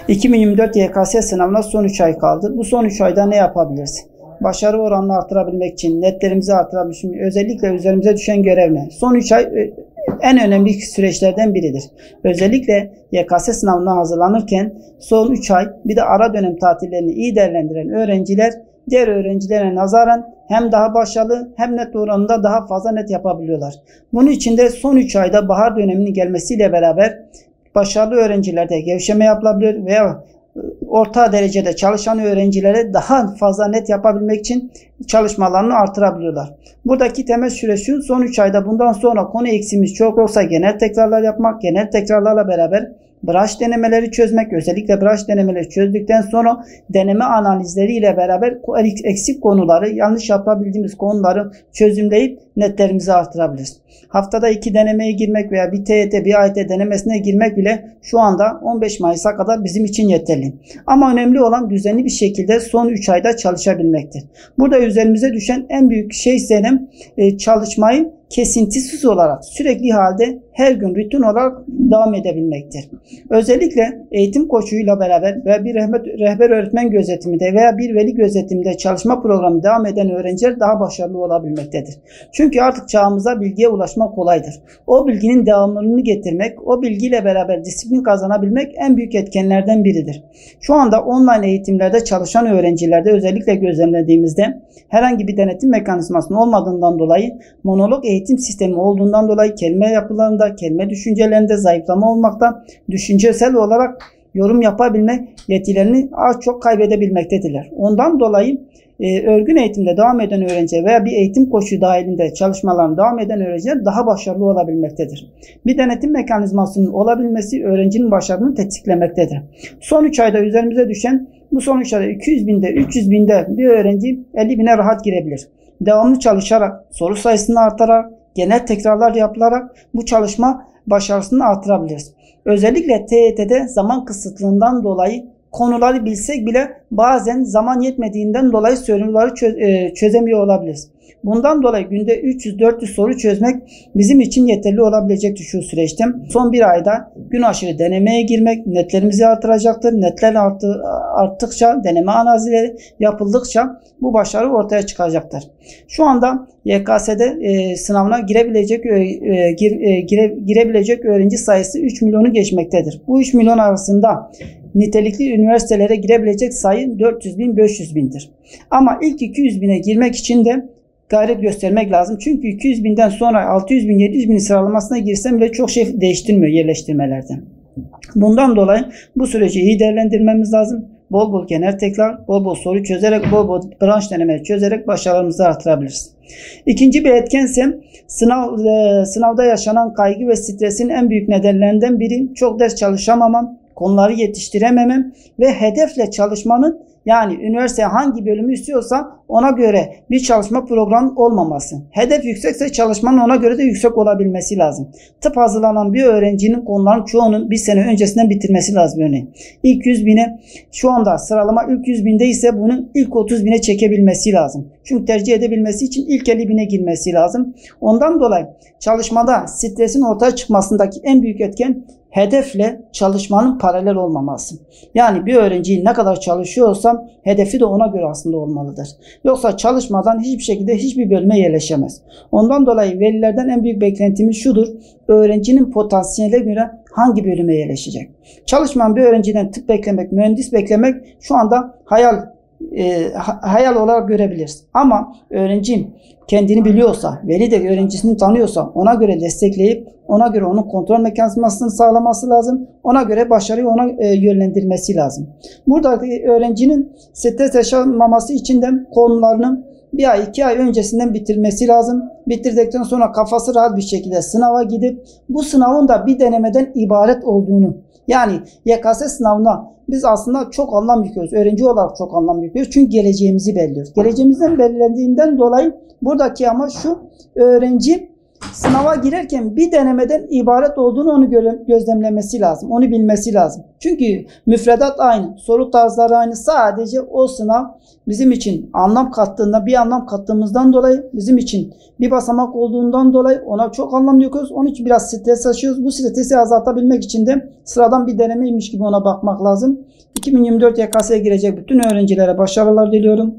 2024 YKS sınavına son 3 ay kaldı. Bu son 3 ayda ne yapabiliriz? Başarı oranını artırabilmek için, netlerimizi artırabilmek için, özellikle üzerimize düşen görev ne? Son 3 ay en önemli süreçlerden biridir. Özellikle YKS sınavına hazırlanırken son 3 ay bir de ara dönem tatillerini iyi değerlendiren öğrenciler diğer öğrencilere nazaran hem daha başarılı hem net oranında daha fazla net yapabiliyorlar. Bunun için de son 3 ayda bahar döneminin gelmesiyle beraber başarılı öğrencilerde gevşeme yapılabilir veya orta derecede çalışan öğrencilere daha fazla net yapabilmek için çalışmalarını artırabiliyorlar. Buradaki temel süre şu: son 3 ayda bundan sonra konu eksiğimiz çok olsa genel tekrarlar yapmak, genel tekrarlarla beraber branş denemeleri çözmek, özellikle branş denemeleri çözdükten sonra deneme analizleri ile beraber eksik konuları, yanlış yapabildiğimiz konuları çözümleyip netlerimizi artırabiliriz. Haftada 2 denemeye girmek veya bir TYT, bir AYT denemesine girmek bile şu anda 15 Mayıs'a kadar bizim için yeterli. Ama önemli olan düzenli bir şekilde son 3 ayda çalışabilmektir. Burada üzerimize düşen en büyük şey senin çalışmayı kesintisiz olarak sürekli halde her gün rutin olarak devam edebilmektir. Özellikle eğitim koçuyla beraber veya bir rehber öğretmen gözetiminde veya bir veli gözetiminde çalışma programı devam eden öğrenciler daha başarılı olabilmektedir. Çünkü artık çağımıza bilgiye ulaşmak kolaydır. O bilginin devamlılığını getirmek, o bilgiyle beraber disiplin kazanabilmek en büyük etkenlerden biridir. Şu anda online eğitimlerde çalışan öğrencilerde özellikle gözlemlediğimizde herhangi bir denetim mekanizmasının olmadığından dolayı monolog eğitim sistemi olduğundan dolayı kelime yapılarında, kelime düşüncelerinde zayıflama olmakta, düşüncesel olarak yorum yapabilme yetilerini az çok kaybedebilmektedirler. Ondan dolayı örgün eğitimde devam eden öğrenci veya bir eğitim koçu dahilinde çalışmalarına devam eden öğrenciler daha başarılı olabilmektedir. Bir denetim mekanizmasının olabilmesi öğrencinin başarını tetiklemektedir. Son 3 ayda üzerimize düşen bu son 3 ayda 200 binde, 300 binde bir öğrenci 50 bine rahat girebilir. Devamlı çalışarak, soru sayısını artarak, genel tekrarlar yapılarak bu çalışma başarısını artırabiliriz. Özellikle TYT'de zaman kısıtlığından dolayı konuları bilsek bile bazen zaman yetmediğinden dolayı soruları çözemiyor olabiliriz. Bundan dolayı günde 300-400 soru çözmek bizim için yeterli olabilecektir şu süreçte. Son bir ayda gün aşırı denemeye girmek netlerimizi artıracaktır. Netler arttıkça, deneme analizleri yapıldıkça bu başarı ortaya çıkacaktır. Şu anda YKS'de sınavına girebilecek öğrenci sayısı 3 milyonu geçmektedir. Bu 3 milyon arasında nitelikli üniversitelere girebilecek sayı 400 bin, 500 bindir. Ama ilk 200 bine girmek için de gayret göstermek lazım. Çünkü 200 binden sonra 600 bin, 700 bin sıralamasına girsem bile çok şey değiştirmiyor yerleştirmelerde. Bundan dolayı bu süreci iyi değerlendirmemiz lazım. Bol bol genel tekrar, bol bol soru çözerek, bol bol branş denemeleri çözerek başarılarımızı artırabiliriz. İkinci bir etkense sınavda yaşanan kaygı ve stresin en büyük nedenlerinden biri çok ders çalışamamam, konuları yetiştirememem ve hedefle çalışmanın, yani üniversite hangi bölümü istiyorsa ona göre bir çalışma programı olmaması. Hedef yüksekse çalışmanın ona göre de yüksek olabilmesi lazım. Tıp hazırlanan bir öğrencinin konuların çoğunun bir sene öncesinden bitirmesi lazım örneğin. İlk 100 bine şu anda sıralama ilk 100 binde ise bunun ilk 30 bine çekebilmesi lazım. Çünkü tercih edebilmesi için ilk 50 bine girmesi lazım. Ondan dolayı çalışmada stresin ortaya çıkmasındaki en büyük etken hedefle çalışmanın paralel olmaması. Yani bir öğrenci ne kadar çalışıyorsam hedefi de ona göre aslında olmalıdır. Yoksa çalışmadan hiçbir şekilde hiçbir bölüme yerleşemez. Ondan dolayı velilerden en büyük beklentimiz şudur: öğrencinin potansiyeline göre hangi bölüme yerleşecek? Çalışmayan bir öğrenciden tıp beklemek, mühendis beklemek şu anda hayal olarak görebiliriz. Ama öğrenci kendini biliyorsa, veli de öğrencisini tanıyorsa ona göre destekleyip ona göre onun kontrol mekanizmasını sağlaması lazım. Ona göre başarıyı ona yönlendirmesi lazım. Burada öğrencinin stres yaşamaması için de konularını bir ay, 2 ay öncesinden bitirmesi lazım. Bitirdikten sonra kafası rahat bir şekilde sınava gidip bu sınavın da bir denemeden ibaret olduğunu, yani YKS sınavına biz aslında çok anlam yüklüyoruz. Öğrenci olarak çok anlam yüklüyoruz. Çünkü geleceğimizi belirliyoruz. Geleceğimizden belirlendiğinden dolayı buradaki amaç şu: öğrenci sınava girerken bir denemeden ibaret olduğunu onu gözlemlemesi lazım. Onu bilmesi lazım. Çünkü müfredat aynı. Soru tarzları aynı. Sadece o sınav bizim için bir anlam kattığımızdan dolayı, bizim için bir basamak olduğundan dolayı ona çok anlam yüklüyoruz. Onun için biraz stres yaşıyoruz. Bu stresi azaltabilmek için de sıradan bir denemeymiş gibi ona bakmak lazım. 2024 YKS'ye girecek bütün öğrencilere başarılar diliyorum.